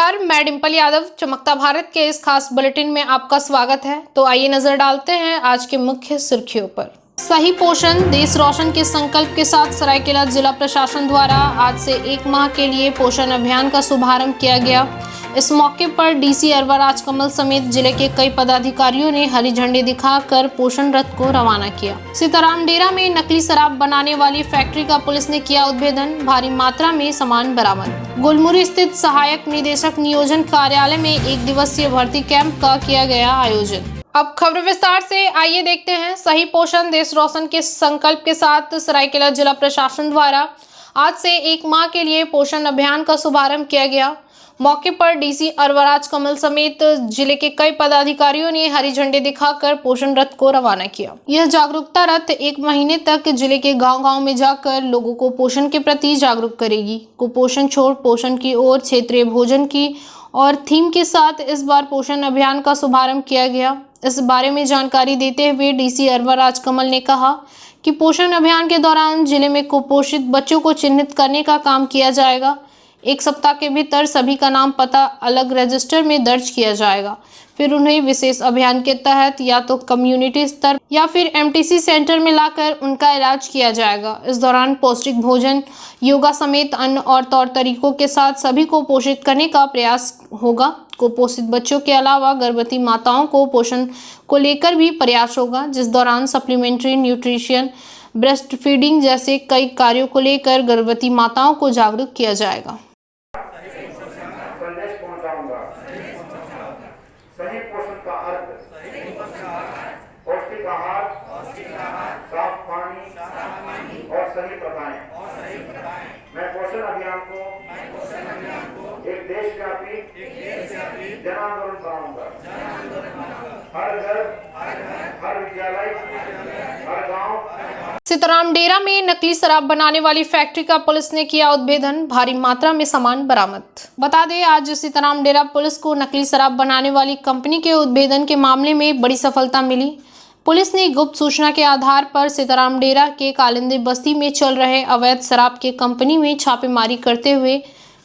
नमस्कार, मैं डिम्पल यादव चमकता भारत के इस खास बुलेटिन में आपका स्वागत है। तो आइए नजर डालते हैं आज के मुख्य सुर्खियों पर। सही पोषण देश रोशन के संकल्प के साथ सरायकेला जिला प्रशासन द्वारा आज से 1 माह के लिए पोषण अभियान का शुभारंभ किया गया। इस मौके पर डीसी अरवा राजकमल समेत जिले के कई पदाधिकारियों ने हरी झंडी दिखाकर पोषण रथ को रवाना किया। सीताराम डेरा में नकली शराब बनाने वाली फैक्ट्री का पुलिस ने किया उद्भेदन, भारी मात्रा में सामान बरामद। गोलमुरी स्थित सहायक निदेशक नियोजन कार्यालय में 1 दिवसीय भर्ती कैंप का किया गया आयोजन। अब खबर विस्तार से आइए देखते हैं। सही पोषण देश रोशन के संकल्प के साथ सरायकेला जिला प्रशासन द्वारा आज से 1 माह के लिए पोषण अभियान का शुभारंभ किया गया। मौके पर डीसी अरवा राजकमल समेत जिले के कई पदाधिकारियों ने हरी झंडी दिखाकर पोषण रथ को रवाना किया। यह जागरूकता रथ 1 महीने तक जिले के गांव-गांव में जाकर लोगों को पोषण के प्रति जागरूक करेगी। कुपोषण छोड़ पोषण की ओर क्षेत्रीय भोजन की और थीम के साथ इस बार पोषण अभियान का शुभारंभ किया गया। इस बारे में जानकारी देते हुए डीसी अरवा राजकमल ने कहा कि पोषण अभियान के दौरान जिले में कुपोषित बच्चों को चिन्हित करने का काम किया जाएगा। 1 सप्ताह के भीतर सभी का नाम पता अलग रजिस्टर में दर्ज किया जाएगा। फिर उन्हें विशेष अभियान के तहत या तो कम्युनिटी स्तर या फिर एमटीसी सेंटर में लाकर उनका इलाज किया जाएगा। इस दौरान पौष्टिक भोजन, योगा समेत अन्य और तौर तरीकों के साथ सभी को पोषित करने का प्रयास होगा। कुपोषित बच्चों के अलावा गर्भवती माताओं को पोषण को लेकर भी प्रयास होगा, जिस दौरान सप्लीमेंट्री न्यूट्रिशन, ब्रेस्ट फीडिंग जैसे कई कार्यों को लेकर गर्भवती माताओं को जागरूक किया जाएगा। संदेश पहुंचाऊंगा। सही पोषण का अर्थ पौष्टिक आहार, साफ पानी और सही प्रथाएं। मैं पोषण अभियान को एक देशव्यापी जन आंदोलन बनाऊंगा। हर घर, हर विद्यालय, हर गांव। सीताराम डेरा में नकली शराब बनाने वाली फैक्ट्री का पुलिस ने किया उद्भेदन, भारी मात्रा में सामान बरामद। बता दें, आज सीताराम डेरा पुलिस को नकली शराब बनाने वाली कंपनी के उद्भेदन के मामले में बड़ी सफलता मिली। पुलिस ने गुप्त सूचना के आधार पर सीताराम डेरा के कालिंदी बस्ती में चल रहे अवैध शराब के कंपनी में छापेमारी करते हुए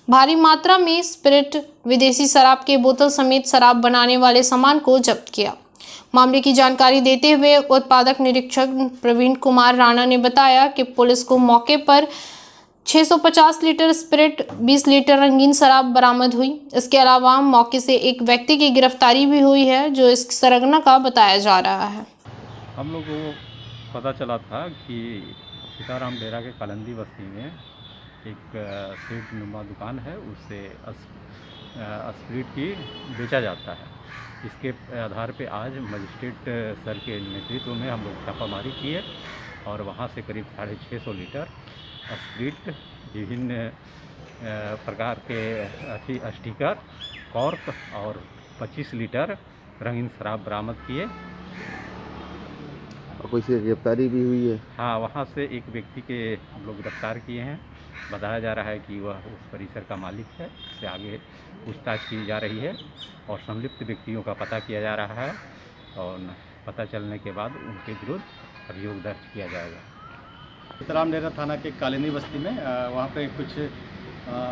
भारी मात्रा में स्पिरिट, विदेशी शराब के बोतल समेत शराब बनाने वाले सामान को जब्त किया। मामले की जानकारी देते हुए उत्पादक निरीक्षक प्रवीण कुमार राणा ने बताया कि पुलिस को मौके पर 650 लीटर स्पिरिट, 20 लीटर रंगीन शराब बरामद हुई। इसके अलावा मौके से एक व्यक्ति की गिरफ्तारी भी हुई है, जो इस सरगना का बताया जा रहा है। हम लोग को पता चला था कि सीताराम डेरा के कालिंदी बस्ती में एक स्वीट नुमा दुकान है, उससे स्पिरिट की बेचा जाता है। इसके आधार पे आज मजिस्ट्रेट सर के नेतृत्व में हम लोग छापामारी किए और वहाँ से करीब 650 लीटर स्पिरिट, विभिन्न प्रकार के स्टिकर, कॉर्क और 25 लीटर रंगीन शराब बरामद किए। और कोई से गिरफ्तारी भी हुई है? हाँ, वहाँ से एक व्यक्ति के हम लोग गिरफ्तार किए हैं। बताया जा रहा है कि वह उस परिसर का मालिक है। इससे आगे पूछताछ की जा रही है और संलिप्त व्यक्तियों का पता किया जा रहा है और पता चलने के बाद उनके विरुद्ध अभियोग दर्ज किया जाएगा। सीताराम डेरा थाना के कालिंदी बस्ती में वहाँ पे कुछ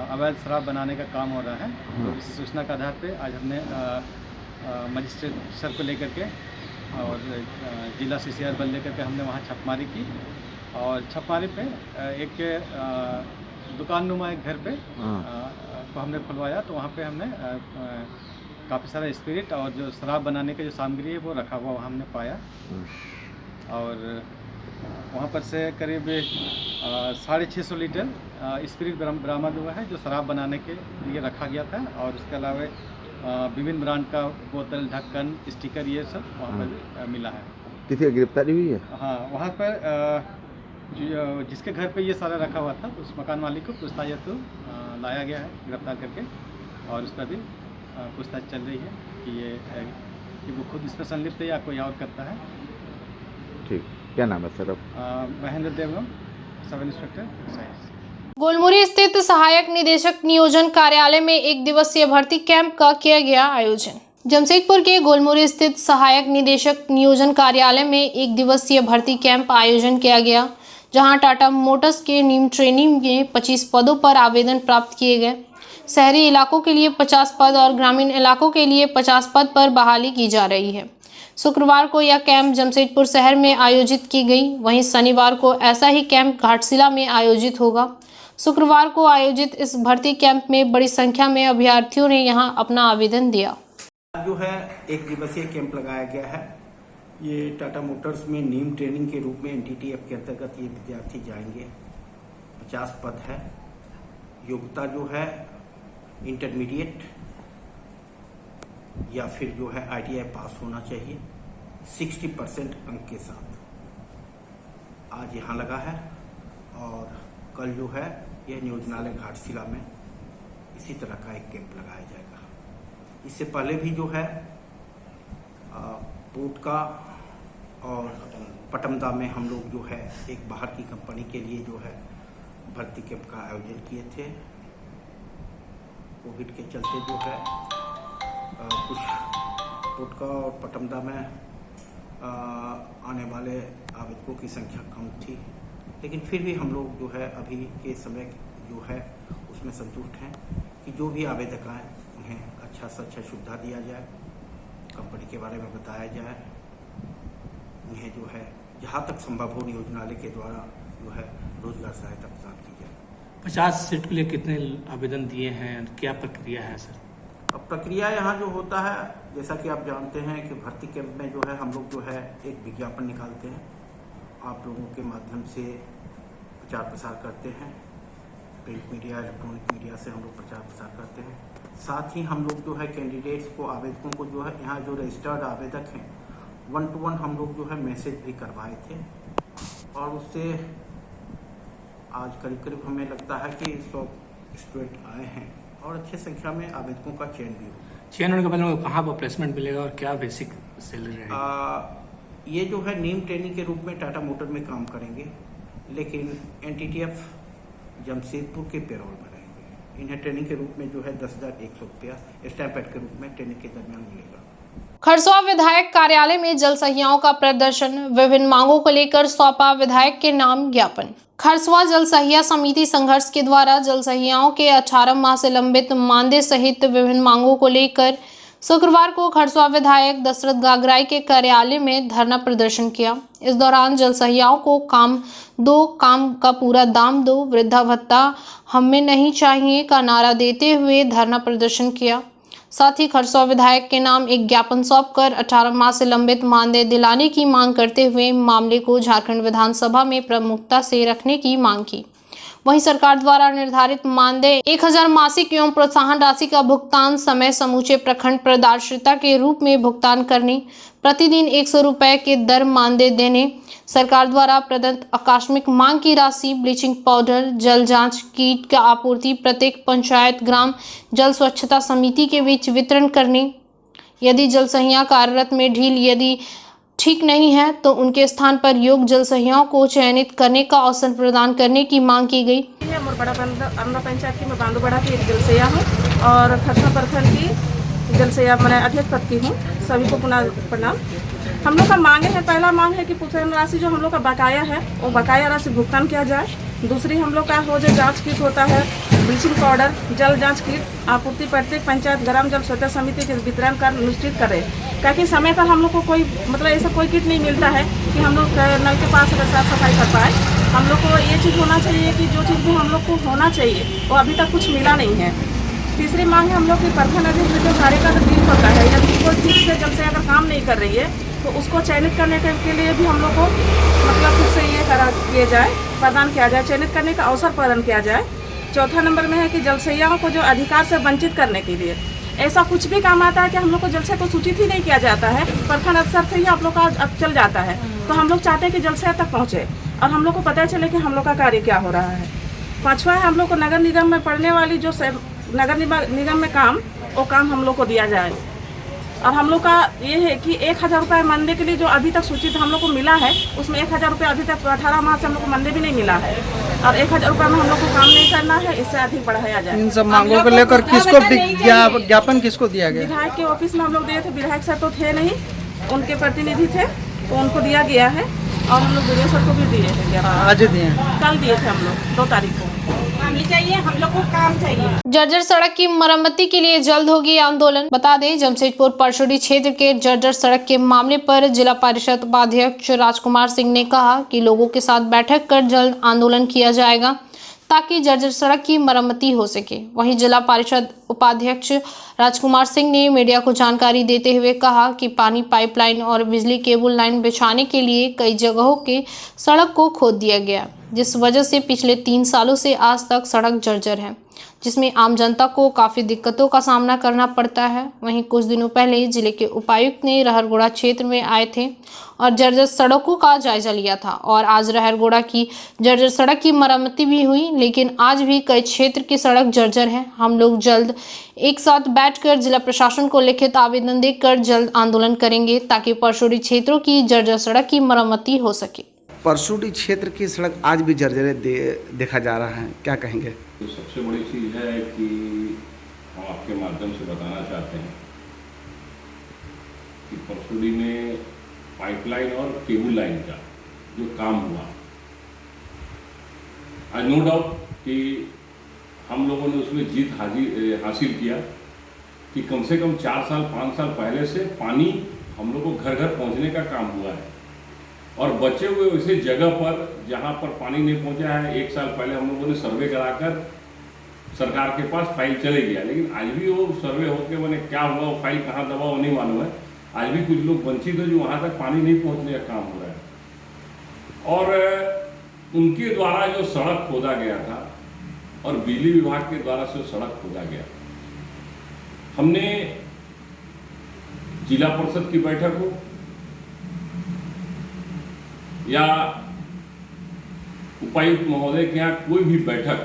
अवैध शराब बनाने का काम हो रहा है। तो इस सूचना के आधार पे आज हमने मजिस्ट्रेट सर को लेकर के और जिला CCR बल लेकर के हमने वहाँ छापेमारी की और छापेमारी पे एक दुकान एक घर पे को हमने खुलवाया। तो वहाँ पे हमने काफ़ी सारा स्पिरिट और जो शराब बनाने की जो सामग्री है वो रखा हुआ हमने पाया और वहाँ पर से करीब 650 लीटर स्पिरिट बरामद हुआ है, जो शराब बनाने के लिए रखा गया था। और उसके अलावा विभिन्न ब्रांड का बोतल, ढक्कन, स्टिकर, ये सब वहाँ पर मिला है। किसी की गिरफ्तारी हुई है? हाँ, वहाँ पर जिसके घर पे ये सारा रखा हुआ था, उस मकान मालिक को पूछताछ हेतु लाया गया है गिरफ्तार करके और उस पर भी पूछताछ चल रही है कि वो खुद इसमें संलिप्त है या कोई और करता है। ठीक, क्या नाम है sir? Mahendra Devgam, sub inspector excise. Golmuri स्थित सहायक निदेशक नियोजन कार्यालय में 1 दिवसीय भर्ती कैंप का किया गया आयोजन। जमशेदपुर के गोलमुरी स्थित सहायक निदेशक नियोजन कार्यालय में 1 दिवसीय भर्ती कैंप आयोजन किया गया, जहां टाटा मोटर्स के नीम ट्रेनिंग में 25 पदों पर आवेदन प्राप्त किए गए। शहरी इलाकों के लिए 50 पद और ग्रामीण इलाकों के लिए 50 पद पर बहाली की जा रही है। शुक्रवार को यह कैंप जमशेदपुर शहर में आयोजित की गई। वहीं शनिवार को ऐसा ही कैंप घाटशिला में आयोजित होगा। शुक्रवार को आयोजित इस भर्ती कैंप में बड़ी संख्या में अभ्यर्थियों ने यहां अपना आवेदन दिया। जो है एक दिवसीय कैंप लगाया गया है। ये टाटा मोटर्स में नीम ट्रेनिंग के रूप में एनटीटीएफ के अंतर्गत ये विद्यार्थी जाएंगे। 50 पद है। योग्यता जो है इंटरमीडिएट या फिर जो है आईटीआई पास होना चाहिए 60% अंक के साथ। आज यहाँ लगा है और कल जो है यह नियोजनालय घाटशिला में इसी तरह का एक कैंप लगाया जाएगा। इससे पहले भी जो है पोटका और पटमदा में हम लोग जो है एक बाहर की कंपनी के लिए जो है भर्ती कैंप का आयोजन किए थे। कोविड के चलते जो है कुछ पोटका और पटमदा में आने वाले आवेदकों की संख्या कम थी, लेकिन फिर भी हम लोग जो है अभी के समय जो है उसमें संतुष्ट हैं कि जो भी आवेदक आए उन्हें अच्छा से अच्छा सुविधा दिया जाए, कंपनी के बारे में बताया जाए, उन्हें जो है जहाँ तक संभव हो नियोजनालय के द्वारा जो है रोजगार सहायता प्रदान की जाए। 50 सीट के लिए कितने आवेदन दिए हैं, क्या प्रक्रिया है सर? अब प्रक्रिया यहाँ जो होता है, जैसा कि आप जानते हैं कि भर्ती कैंप में जो है हम लोग जो है एक विज्ञापन निकालते हैं, आप लोगों के माध्यम से प्रचार प्रसार करते हैं, प्रिंट मीडिया इलेक्ट्रॉनिक मीडिया से हम लोग प्रचार प्रसार करते हैं। साथ ही हम लोग जो है कैंडिडेट्स को आवेदकों को जो है यहाँ जो रजिस्टर्ड आवेदक हैं 1-to-1 हम लोग जो है मैसेज भी करवाए थे और उससे आज करीब करीब हमें लगता है कि 100 स्टूडेंट आए हैं और अच्छे संख्या में आवेदकों का चयन भी हो। चयन होने के बाद उनको कहाँ पर प्लेसमेंट मिलेगा और क्या बेसिक सैलरी रहेगी? ये जो है नीम ट्रेनिंग के रूप में टाटा मोटर में काम करेंगे, लेकिन एनटीटीएफ जमशेदपुर के पेरोल में रहेंगे। इन्हें ट्रेनिंग के रूप में जो है 10,100 रुपया स्टैम्पेड के रूप में ट्रेनिंग के दरमियान मिलेगा। खरसवा विधायक कार्यालय में जल सहियाओं का प्रदर्शन, विभिन्न मांगों को लेकर सौंपा विधायक के नाम ज्ञापन। खरसवा जल सहिया समिति संघर्ष के द्वारा जल सहियाओं के 18 माह से लंबित मानदेय सहित विभिन्न मांगों को लेकर शुक्रवार को खरसवा विधायक दशरथ गागराई के कार्यालय में धरना प्रदर्शन किया। इस दौरान जल सहियाओं को काम का पूरा दाम दो, वृद्धा भत्ता हमें नहीं चाहिए का नारा देते हुए धरना प्रदर्शन किया। साथ ही खरसवा विधायक के नाम एक ज्ञापन सौंपकर 18 माह से लंबित मानदेय दिलाने की मांग करते हुए मामले को झारखंड विधानसभा में प्रमुखता से रखने की मांग की। वहीं सरकार द्वारा निर्धारित मानदेय 1000 मासिक एवं प्रोत्साहन राशि का भुगतान समय समूचे प्रखंड प्रदार्शिता के रूप में भुगतान करने, प्रतिदिन 100 रुपए के दर मानदेय देने, सरकार द्वारा प्रदत्त आकस्मिक मांग की राशि, ब्लीचिंग पाउडर, जल जांच किट का आपूर्ति प्रत्येक पंचायत ग्राम जल स्वच्छता समिति के बीच वितरण करने, यदि जल सहिया कार्यरत में ढील यदि ठीक नहीं है तो उनके स्थान पर योग्य जल सहियाओं को चयनित करने का अवसर प्रदान करने की मांग की गई। मोरबड़ा अमरा पंचायत की मैं बांदूबड़ा की एक जलसैया हूँ और खरसवा प्रखंड की जलसैया मैं अध्यक्ष पद की हूँ। सभी को पुनः प्रणाम। हम लोग का मांगे है, पहला मांग है कि प्रोत्साहन राशि जो हम लोग का बकाया है वो बकाया राशि भुगतान किया जाए। दूसरी हम लोग का हो जो जाँच किट होता है, ब्लीचिंग पाउडर, जल जांच किट आपूर्ति प्रत्येक पंचायत ग्राम जल स्वच्छता समिति के वितरण कर निश्चित करें, ताकि समय पर हम लोग को कोई मतलब ऐसा कोई किट नहीं मिलता है कि हम लोग नल के पास अगर साफ सफाई कर पाए। हम लोग को ये चीज़ होना चाहिए कि जो चीज़ भी हम लोग को होना चाहिए वो अभी तक कुछ मिला नहीं है। तीसरी मांग है हम लोग की प्रखंड अध्यक्ष जो कार्य का दिन होता है, यदि कोई ठीक से जल से अगर काम नहीं कर रही है तो उसको चयनित करने के लिए भी हम लोग को मतलब फिर से ये किया जाए, प्रदान किया जाए, चयनित करने का अवसर प्रदान किया जाए। चौथा नंबर में है कि जलसैयाओं को जो अधिकार से वंचित करने के लिए ऐसा कुछ भी काम आता है कि हम लोग को जल से तो सूचित ही नहीं किया जाता है, प्रखंड अफसर से ही आप लोग का अब चल जाता है, तो हम लोग चाहते हैं कि जलसैया तक पहुँचे और हम लोग को पता चले कि हम लोग का कार्य क्या हो रहा है। पाँचवा है हम लोग को नगर निगम में पड़ने वाली जो नगर निगम में काम वो काम हम लोग को दिया जाए। और हम लोग का ये है कि 1000 रुपये मानदेय के लिए जो अभी तक सूचित हम लोग को मिला है उसमें 1000 रुपये अभी तक 18 माह से हम लोग को मानदेय भी नहीं मिला है और 1000 रुपये में हम लोग को काम नहीं करना है, इससे अधिक बढ़ाया जाए। इन सब मांगों को लेकर किसको ज्ञापन किसको दिया गया? विधायक के ऑफिस में हम लोग दिए थे। विधायक सर तो थे नहीं, उनके प्रतिनिधि थे तो उनको दिया गया है और हम लोग वीडियो सर को भी दिए थे। आज दिए? कल दिए थे हम लोग 2 तारीख को। नहीं चाहिए, हम लोग को काम चाहिए। जर्जर सड़क की मरम्मती के लिए जल्द होगी आंदोलन। बता दें, जमशेदपुर परशुडी क्षेत्र के जर्जर सड़क के मामले पर जिला परिषद उपाध्यक्ष राजकुमार सिंह ने कहा कि लोगों के साथ बैठक कर जल्द आंदोलन किया जाएगा ताकि जर्जर सड़क की मरम्मती हो सके। वहीं जिला परिषद उपाध्यक्ष राजकुमार सिंह ने मीडिया को जानकारी देते हुए कहा कि पानी पाइपलाइन और बिजली केबल लाइन बिछाने के लिए कई जगहों के सड़क को खोद दिया गया, जिस वजह से पिछले 3 सालों से आज तक सड़क जर्जर है, जिसमें आम जनता को काफ़ी दिक्कतों का सामना करना पड़ता है। वहीं कुछ दिनों पहले जिले के उपायुक्त ने रहरगोड़ा क्षेत्र में आए थे और जर्जर सड़कों का जायजा लिया था और आज रहरगोड़ा की जर्जर सड़क की मरम्मती भी हुई, लेकिन आज भी कई क्षेत्र की सड़क जर्जर है। हम लोग जल्द एक साथ बैठकर जिला प्रशासन को लिखित आवेदन देकर जल्द आंदोलन करेंगे ताकि परशुडी क्षेत्रों की जर्जर सड़क की मरम्मती हो सके। परशुडी क्षेत्र की सड़क आज भी जर्जर देखा जा रहा है, क्या कहेंगे? तो सबसे बड़ी चीज़ है कि हम आपके माध्यम से बताना चाहते हैं कि परशुडी में पाइपलाइन और केबल लाइन का जो काम हुआ, आज नो डाउट कि हम लोगों ने उसमें जीत हासिल किया कि कम से कम 4 साल 5 साल पहले से पानी हम लोग को घर घर पहुंचने का काम हुआ है और बचे हुए वैसे जगह पर जहां पर पानी नहीं पहुंचा है, 1 साल पहले हम लोगों ने सर्वे कराकर सरकार के पास फाइल चले गया, लेकिन आज भी वो सर्वे होकर मैंने क्या हुआ, वो फाइल कहाँ दबा वो नहीं मालूम है। आज भी कुछ लोग वंचित है जो वहाँ तक पानी नहीं पहुँचने का काम हो रहा है और उनके द्वारा जो सड़क खोदा गया था और बिजली विभाग के द्वारा से सड़क खोदा गया, हमने जिला परिषद की बैठक हो या उपायुक्त महोदय के यहाँ कोई भी बैठक,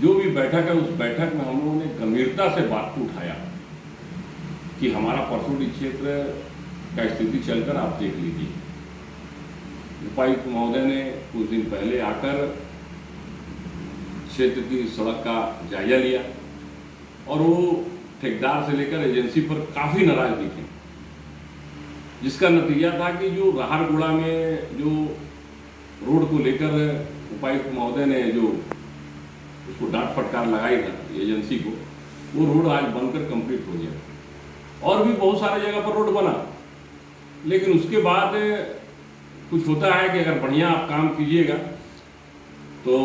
जो भी बैठक है, उस बैठक में हम लोगों ने गंभीरता से बात को उठाया कि हमारा परशुडी क्षेत्र का स्थिति चलकर आप देख लीजिए। उपायुक्त महोदय ने कुछ दिन पहले आकर क्षेत्र की सड़क का जायजा लिया और वो ठेकेदार से लेकर एजेंसी पर काफ़ी नाराज दिखे, जिसका नतीजा था कि जो रहरगोड़ा में जो रोड को लेकर उपायुक्त महोदय ने जो उसको डांट फटकार लगाई था एजेंसी को, वो रोड आज बनकर कंप्लीट हो गया और भी बहुत सारे जगह पर रोड बना, लेकिन उसके बाद कुछ होता है कि अगर बढ़िया आप काम कीजिएगा तो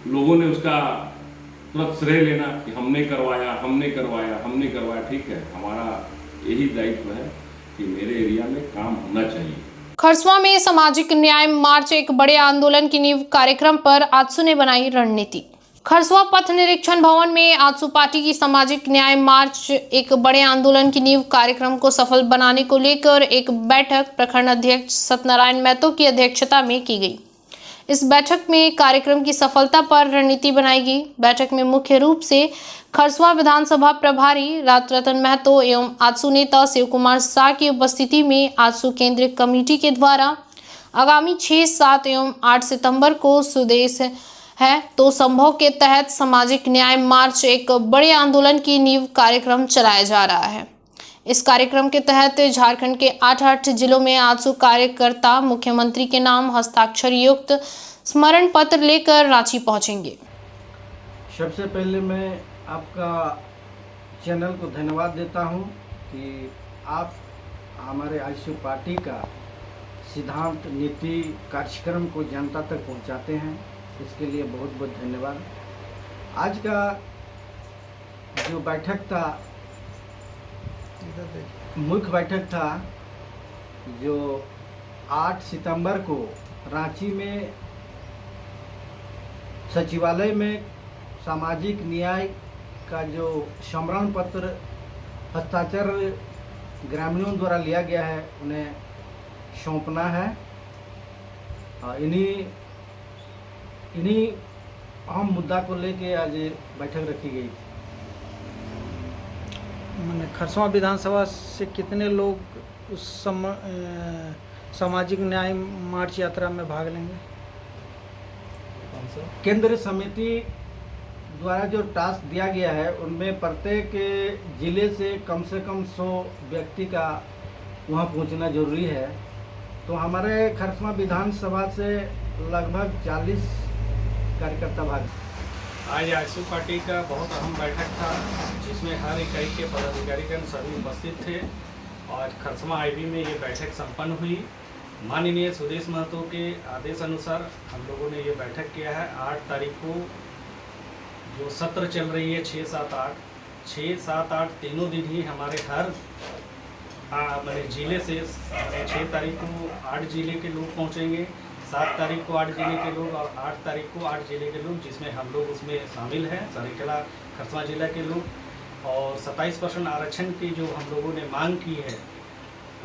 लोगों ने उसका तुरंत श्रेय लेना कि हमने करवाया हमने करवाया हमने करवाया। ठीक है, हमारा यही दायित्व है कि मेरे एरिया में काम होना चाहिए। खरसवा में सामाजिक न्याय मार्च एक बड़े आंदोलन की नींव कार्यक्रम पर आजसू ने बनाई रणनीति। खरसवा पथ निरीक्षण भवन में आजसू पार्टी की सामाजिक न्याय मार्च एक बड़े आंदोलन की नींव कार्यक्रम को सफल बनाने को लेकर एक बैठक प्रखंड अध्यक्ष सत्यनारायण महतो की अध्यक्षता में की गई। इस बैठक में कार्यक्रम की सफलता पर रणनीति बनाई गई। बैठक में मुख्य रूप से खरसवा विधानसभा प्रभारी राजरतन महतो एवं आजसू नेता शिव कुमार शाह की उपस्थिति में आजसू केंद्रीय कमेटी के द्वारा आगामी 6, 7 एवं 8 सितंबर को सुदेश है तो संभव के तहत सामाजिक न्याय मार्च एक बड़े आंदोलन की नींव कार्यक्रम चलाया जा रहा है। इस कार्यक्रम के तहत झारखंड के 8 जिलों में आजसू कार्यकर्ता मुख्यमंत्री के नाम हस्ताक्षर युक्त स्मरण पत्र लेकर रांची पहुंचेंगे। सबसे पहले मैं आपका चैनल को धन्यवाद देता हूं कि आप हमारे आजसू पार्टी का सिद्धांत नीति कार्यक्रम को जनता तक पहुंचाते हैं, इसके लिए बहुत बहुत धन्यवाद। आज का जो बैठक था, मुख्य बैठक था, जो 8 सितंबर को रांची में सचिवालय में सामाजिक न्याय का जो स्मरण पत्र हस्ताक्षर ग्रामीणों द्वारा लिया गया है, उन्हें सौंपना है। इन्हीं अहम मुद्दा को लेके आज बैठक रखी गई थी। मैंने खरसवा विधानसभा से कितने लोग उस सामाजिक न्याय मार्च यात्रा में भाग लेंगे? केंद्रीय समिति द्वारा जो टास्क दिया गया है, उनमें प्रत्येक जिले से कम 100 व्यक्ति का वहां पहुंचना जरूरी है। तो हमारे खरसवा विधानसभा से लगभग 40 कार्यकर्ता भाग। आज आजसू पार्टी का बहुत अहम बैठक था जिसमें हर इकाई के पदाधिकारीगण सभी उपस्थित थे और खरसमा आईबी में ये बैठक संपन्न हुई। माननीय सुदेश महतो के आदेश अनुसार हम लोगों ने ये बैठक किया है। 8 तारीख को जो सत्र चल रही है 6, 7, 8 तीनों दिन ही हमारे हर मैंने जिले से 6 तारीख को 8 जिले के लोग पहुँचेंगे, 7 तारीख को 8 जिले के लोग और 8 तारीख को 8 जिले के लोग, जिसमें हम लोग उसमें शामिल हैं सरायकेला खरसवां जिला के लोग। और 27% आरक्षण की जो हम लोगों ने मांग की है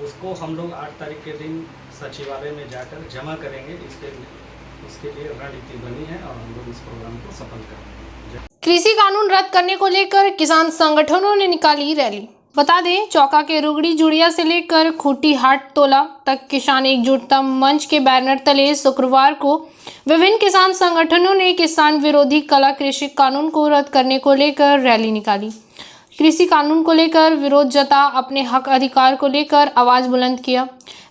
उसको हम लोग 8 तारीख के दिन सचिवालय में जाकर जमा करेंगे। उसके लिए रणनीति बनी है और हम लोग इस प्रोग्राम को सफल करेंगे। कृषि कानून रद्द करने को लेकर किसान संगठनों ने निकाली रैली। बता दें, चौका के रुगड़ी जुड़िया से लेकर खूटी हाट टोला तक किसान एकजुटता मंच के बैनर तले शुक्रवार को विभिन्न किसान संगठनों ने किसान विरोधी काला कृषि कानून को रद्द करने को लेकर रैली निकाली। कृषि कानून को लेकर विरोध जता अपने हक अधिकार को लेकर आवाज बुलंद किया।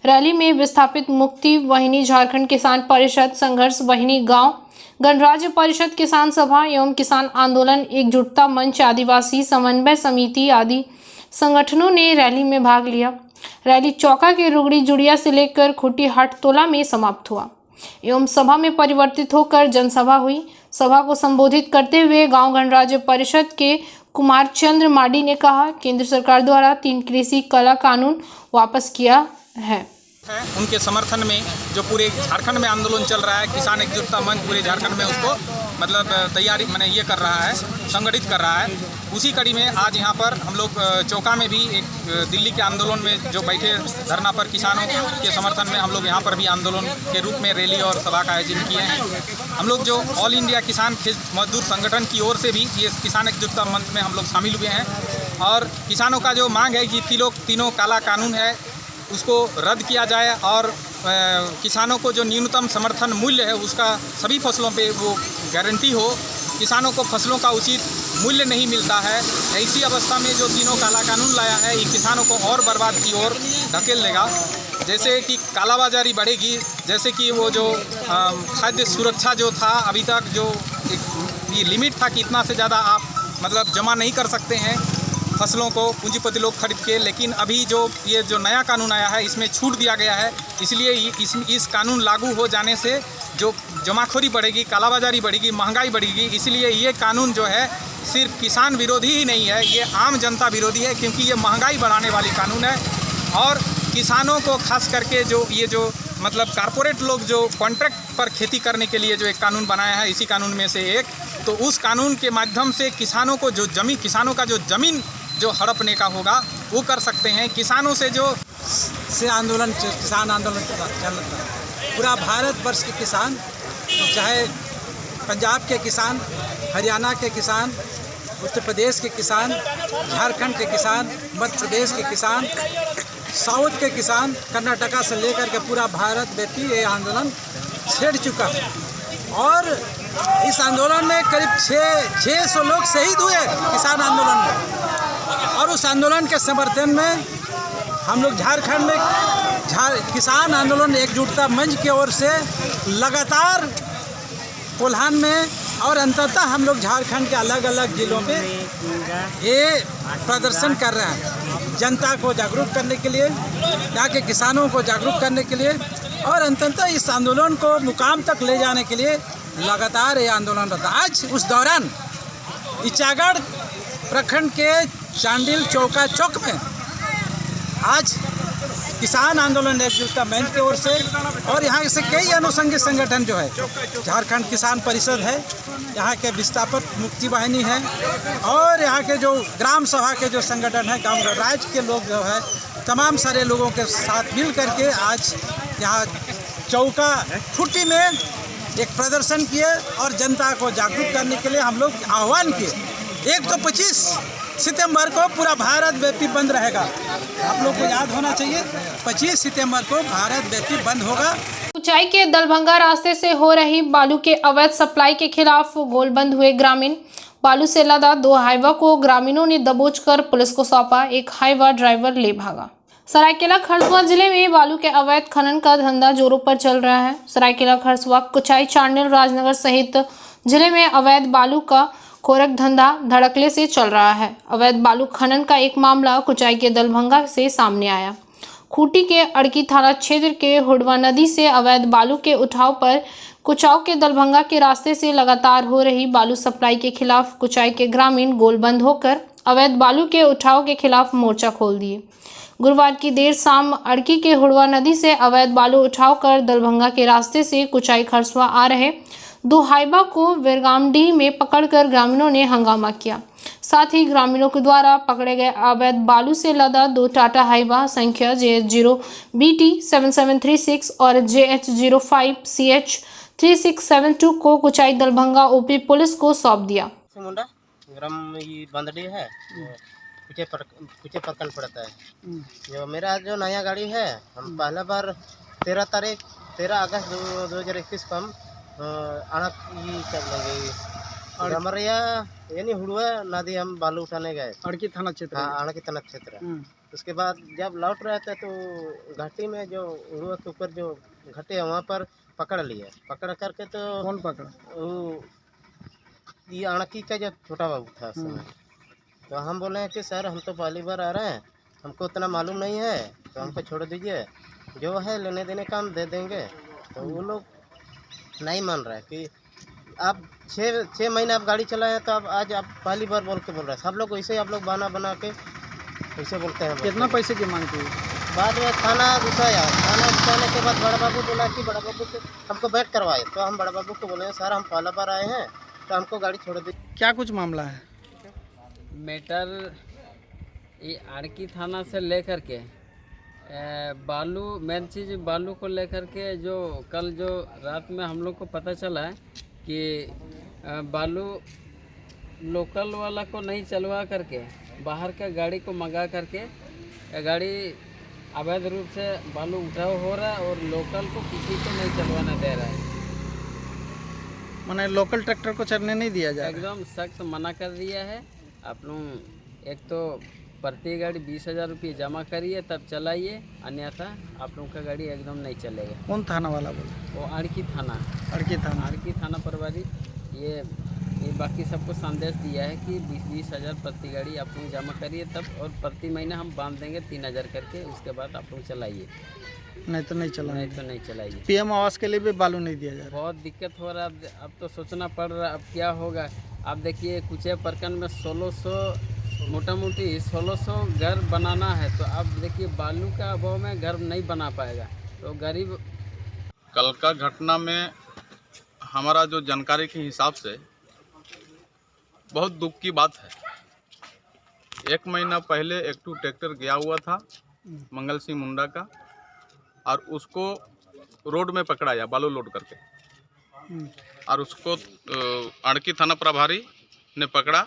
रैली में विस्थापित मुक्ति वाहिनी, झारखंड किसान परिषद, संघर्ष वाहिनी गांव, गणराज्य परिषद, किसान सभा एवं किसान आंदोलन, एकजुटता मंच, आदिवासी समन्वय समिति आदि संगठनों ने रैली में भाग लिया। रैली चौका के रुगड़ी जुड़िया से लेकर खूटी हाट टोला में समाप्त हुआ एवं सभा में परिवर्तित होकर जनसभा हुई। सभा को संबोधित करते हुए गांव गणराज्य परिषद के कुमार चंद्र माडी ने कहा, केंद्र सरकार द्वारा 3 कृषि काला कानून वापस किया है। उनके समर्थन में जो पूरे झारखंड में आंदोलन चल रहा है, किसान एकजुटता मंच पूरे झारखंड में उसको तैयारी ये कर रहा है, संगठित कर रहा है। उसी कड़ी में आज यहाँ पर हम लोग चौका में भी एक दिल्ली के आंदोलन में जो बैठे धरना पर किसानों के समर्थन में हम लोग यहाँ पर भी आंदोलन के रूप में रैली और सभा का आयोजन किए हैं। हम लोग जो ऑल इंडिया किसान मजदूर संगठन की ओर से भी ये किसान एकजुटता मंच में हम लोग शामिल हुए हैं और किसानों का जो मांग है कि तीनों काला कानून है उसको रद्द किया जाए और किसानों को जो न्यूनतम समर्थन मूल्य है उसका सभी फसलों पे वो गारंटी हो। किसानों को फसलों का उचित मूल्य नहीं मिलता है। ऐसी अवस्था में जो तीनों काला कानून लाया है ये किसानों को और बर्बाद की ओर धकेल देगा। जैसे कि कालाबाजारी बढ़ेगी, जैसे कि वो जो खाद्य सुरक्षा जो था अभी तक जो ये लिमिट था कि इतना से ज़्यादा आप जमा नहीं कर सकते हैं फसलों को पूंजीपति लोग खरीद के, लेकिन अभी ये जो नया कानून आया है इसमें छूट दिया गया है। इसलिए इस कानून लागू हो जाने से जो जमाखोरी बढ़ेगी, कालाबाजारी बढ़ेगी, महंगाई बढ़ेगी। इसलिए ये कानून जो है सिर्फ किसान विरोधी ही नहीं है, ये आम जनता विरोधी है, क्योंकि ये महंगाई बढ़ाने वाली कानून है। और किसानों को खास करके जो कारपोरेट लोग जो कॉन्ट्रैक्ट पर खेती करने के लिए जो एक कानून बनाया है, इसी कानून में से एक, तो उस कानून के माध्यम से किसानों को किसानों का जो ज़मीन जो हड़पने का होगा वो कर सकते हैं। किसानों से किसान आंदोलन चल रहा है। पूरा भारतवर्ष के किसान, चाहे पंजाब के किसान, हरियाणा के किसान, उत्तर प्रदेश के किसान, झारखंड के किसान, मध्य प्रदेश के किसान, साउथ के किसान, कर्नाटका से लेकर के पूरा भारत व्यापी ये आंदोलन छेड़ चुका है। और इस आंदोलन में करीब 600 लोग शहीद हुए किसान आंदोलन में। और उस आंदोलन के समर्थन में हम लोग झारखंड में किसान आंदोलन एकजुटता मंच की ओर से लगातार कोल्हान में और अंततः हम लोग झारखंड के अलग अलग जिलों पे ये प्रदर्शन कर रहे हैं, जनता को जागरूक करने के लिए, यहाँ के किसानों को जागरूक करने के लिए और अंततः इस आंदोलन को मुकाम तक ले जाने के लिए लगातार ये आंदोलन रहता। आज उस दौरान इचागढ़ प्रखंड के चांडिल चौका चौक में आज किसान आंदोलन एकजुटता मंच की ओर से और यहाँ से कई अनुषंगी संगठन जो है, झारखंड किसान परिषद है, यहाँ के विस्थापित मुक्ति वाहिनी है और यहाँ के जो ग्राम सभा के जो संगठन है, गांव गणराज्य के लोग जो है, तमाम सारे लोगों के साथ मिल करके आज यहाँ चौका खुटी में एक प्रदर्शन किए और जनता को जागरूक करने के लिए हम लोग आह्वान किए। 1 तो 25 सितंबर को पूरा भारत व्यापी बंद रहेगा। आप लोग को याद होना चाहिए 25 सितंबर को भारत व्यापी बंद होगा। ऊंचाई के दलभंगा रास्ते से हो रही बालू के अवैध सप्लाई के खिलाफ गोलबंद हुए ग्रामीण। बालू से लदा 2 हाईवा को ग्रामीणों ने दबोच कर पुलिस को सौंपा। एक हाईवा ड्राइवर ले भागा। सरायकेला खरसवां जिले में बालू के अवैध खनन का धंधा जोरों पर चल रहा है। सरायकेला खरसवां, कुचाई, चांडिल, राजनगर सहित जिले में अवैध बालू का कोरक धंधा धड़कले से चल रहा है। अवैध बालू खनन का एक मामला कुचाई के दलभंगा से सामने आया। खूंटी के अड़की थाना क्षेत्र के हुडवा नदी से अवैध बालू के उठाव पर कुचाव के दलभंगा के रास्ते से लगातार हो रही बालू सप्लाई के खिलाफ कुचाई के ग्रामीण गोलबंद होकर अवैध बालू के उठाव के खिलाफ मोर्चा खोल दिए। गुरुवार की देर शाम अड़की के हुडवा नदी से अवैध बालू उठाव कर दलभंगा के रास्ते से कुचाई खरसवा आ रहे 2 हाइबा को विरगामडीह में पकड़कर ग्रामीणों ने हंगामा किया। साथ ही ग्रामीणों के द्वारा पकड़े गए अवैध बालू से लदा 2 टाटा हाइबा संख्या JH0BT7736 और JH05CH3672 को कुचाई दलभंगा ओपी पुलिस को सौंप दिया। ग्राम बंदड़ी है, कुछ प्रखंड पड़ता है। जो मेरा जो नया गाड़ी है, हम पहला बार 13 अगस्त 2021 को हम अड़क कर लेंगे हमारे यानी हुडवा नदी हम बालू उठाने गए, अड़की थाना क्षेत्र। हाँ, अड़की थाना क्षेत्र। उसके बाद जब लौट रहे थे तो घाटी में जो हुडवा के ऊपर जो घाटी है वहाँ पर पकड़ लिए। पकड़ करके तो कौन पकड़ा? ये अड़की का जो छोटा बाबू था समय। तो हम बोले हैं कि सर हम तो पहली बार आ रहे हैं, हमको उतना मालूम नहीं है, तो हमको छोड़ दीजिए, जो है लेने देने का हम दे देंगे। तो वो लोग नहीं मान रहे कि आप 6 महीने आप गाड़ी चलाए हैं, तो अब आज आप पहली बार बोल रहे हैं। सब लोग वैसे ही आप लोग बना के वैसे बोलते हैं। कितना पैसे की मांग की? बाद में थाना घुसाया। थाना घुसाने के बाद बड़ा बाबू बोला कि बड़ा बाबू को हमको बैठ करवाए। तो हम बड़ा बाबू को बोले सर हम पहला बार आए हैं, तो हमको गाड़ी छोड़ दी। क्या कुछ मामला है? मैटर ये अड़की थाना से लेकर के बालू, मेन चीज़ बालू को लेकर के जो कल जो रात में हम लोग को पता चला है कि बालू लोकल वाला को नहीं चलवा करके बाहर का गाड़ी को मंगा करके गाड़ी अवैध रूप से बालू उठाव हो रहा है और लोकल को किसी को नहीं चलवाना दे रहा है। मैंने लोकल ट्रैक्टर को चलने नहीं दिया जाए, एकदम सख्त मना कर दिया है। आप लोग एक तो प्रति गाड़ी 20,000 रुपये जमा करिए तब चलाइए, अन्यथा आप लोगों का गाड़ी एकदम नहीं चलेगा। कौन थाना वाला बोले? वो अड़की थाना प्रभारी ये बाकी सबको संदेश दिया है कि 20,000 प्रति गाड़ी आप लोग जमा करिए तब, और प्रति महीना हम बांध देंगे 3,000 करके, उसके बाद आप लोग चलाइए, नहीं तो नहीं चलाइए। PM आवास के लिए भी बालू नहीं दिया जा रहा। बहुत दिक्कत हो रहा है। अब तो सोचना पड़ रहा है अब क्या होगा। आप देखिए कुछ प्रखंड में 1600 मोटा मोटी 1600 घर बनाना है, तो अब देखिए बालू का अभाव में घर नहीं बना पाएगा, तो गरीब। कल का घटना में हमारा जो जानकारी के हिसाब से बहुत दुख की बात है। 1 महीना पहले एक ट्रैक्टर गया हुआ था मंगल सिंह मुंडा का, और उसको रोड में पकड़ाया बालू लोड करके, और उसको अड़की थाना प्रभारी ने पकड़ा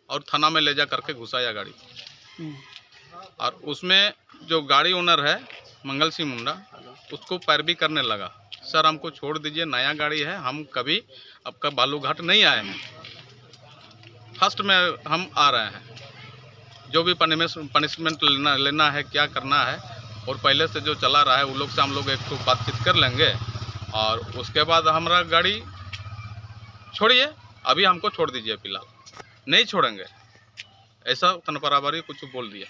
और थाना में ले जा करके घुसाया गाड़ी। और उसमें जो गाड़ी ओनर है मंगल सिंह मुंडा, उसको पैरवी करने लगा, सर हमको छोड़ दीजिए, नया गाड़ी है, हम कभी आपका बालू घाट नहीं आए हैं, फर्स्ट में हम आ रहे हैं, जो भी पनिशमेंट लेना है, क्या करना है, और पहले से जो चला रहा है वो लोग से हम लोग एक तो बातचीत कर लेंगे, और उसके बाद हमारा गाड़ी छोड़िए, अभी हमको छोड़ दीजिए, फिलहाल नहीं छोड़ेंगे, ऐसा थाना प्रभारी कुछ बोल दिया।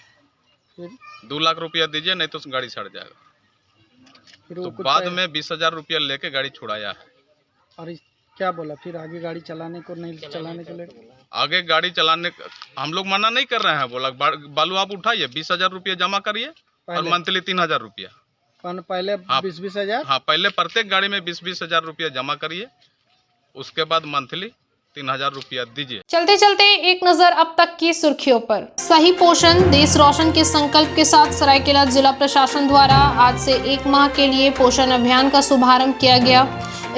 2 लाख रुपया दीजिए नहीं तो गाड़ी छड़ जाएगा। तो बाद में 20,000 रुपया लेके गाड़ी छुड़ाया है। और क्या बोला फिर आगे गाड़ी चलाने को नहीं चलाने के लिए? आगे गाड़ी चलाने हम लोग मना नहीं कर रहे हैं, बोला बालू आप उठाइए, 20,000 रुपया जमा करिए और मंथली 3,000 रुपया। पहले 20,000? हाँ, पहले प्रत्येक गाड़ी में 20,000 रुपया जमा करिए, उसके बाद मंथली 3,000 रुपया दीजिए। चलते चलते एक नजर अब तक की सुर्खियों पर। सही पोषण देश रोशन के संकल्प के साथ सरायकेला जिला प्रशासन द्वारा आज से 1 माह के लिए पोषण अभियान का शुभारंभ किया गया।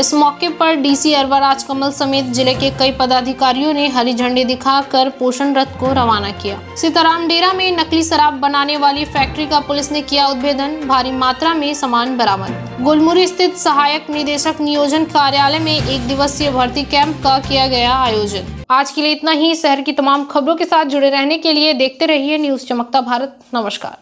इस मौके पर डीसी अरवा राजकमल समेत जिले के कई पदाधिकारियों ने हरी झंडी दिखाकर पोषण रथ को रवाना किया। सीताराम डेरा में नकली शराब बनाने वाली फैक्ट्री का पुलिस ने किया उद्भेदन, भारी मात्रा में सामान बरामद। गुलमुरी स्थित सहायक निदेशक नियोजन कार्यालय में 1 दिवसीय भर्ती कैंप का किया गया आयोजन। आज के लिए इतना ही। शहर की तमाम खबरों के साथ जुड़े रहने के लिए देखते रहिए न्यूज़ चमकता भारत। नमस्कार।